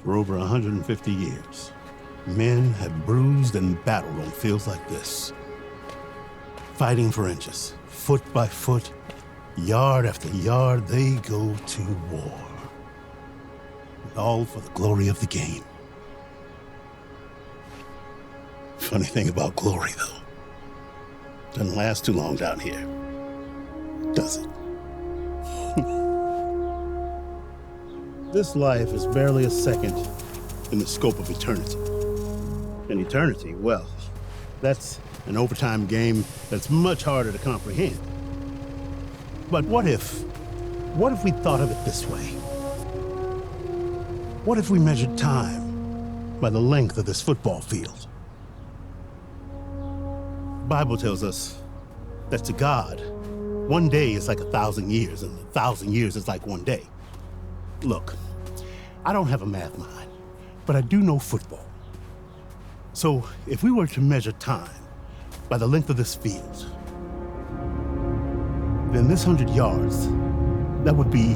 For over 150 years, men have bruised and battled on fields like this, fighting for inches, foot by foot, yard after yard, they go to war. All for the glory of the game. Funny thing about glory, though, doesn't last too long down here, does it? This life is barely a second in the scope of eternity. And eternity, well, that's an overtime game that's much harder to comprehend. But what if we thought of it this way? What if we measured time by the length of this football field? The Bible tells us that to God, one day is like 1,000 years, and 1,000 years is like one day. Look, I don't have a math mind, but I do know football. So if we were to measure time by the length of this field, then this 100 yards, that would be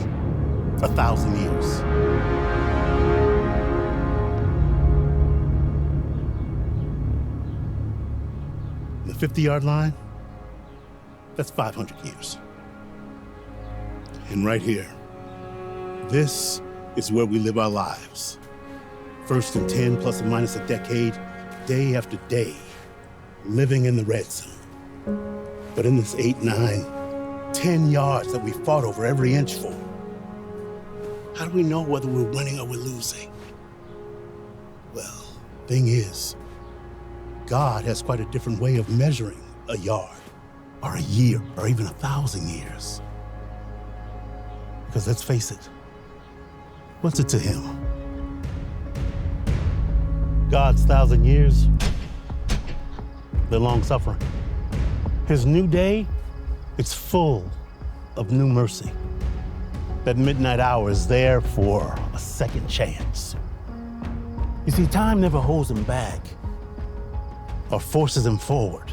1,000 years. The 50-yard line, that's 500 years. And right here, this is where we live our lives. First and 10, plus or minus a decade, day after day, living in the red zone. But in this 8, 9, 10 yards that we fought over every inch for, how do we know whether we're winning or we're losing? Well, thing is, God has quite a different way of measuring a yard, or a year, or even 1,000 years. Because let's face it, what's it to him? God's 1,000 years, they're long-suffering. His new day, it's full of new mercy. That midnight hour is there for a second chance. You see, time never holds him back or forces him forward.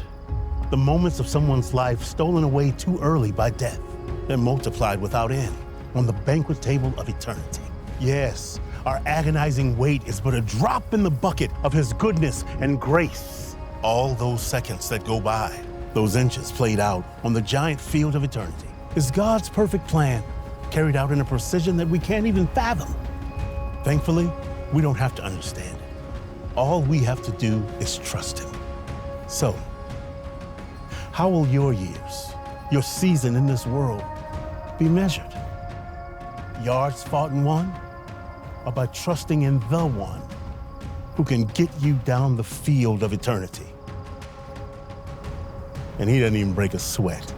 The moments of someone's life stolen away too early by death, they're multiplied without end on the banquet table of eternity. Yes, our agonizing wait is but a drop in the bucket of his goodness and grace. All those seconds that go by, those inches played out on the giant field of eternity, is God's perfect plan, carried out in a precision that we can't even fathom. Thankfully, we don't have to understand it. All we have to do is trust him. So, how will your years, your season in this world, be measured? Yards fought and won, or by trusting in the one who can get you down the field of eternity? And he doesn't even break a sweat.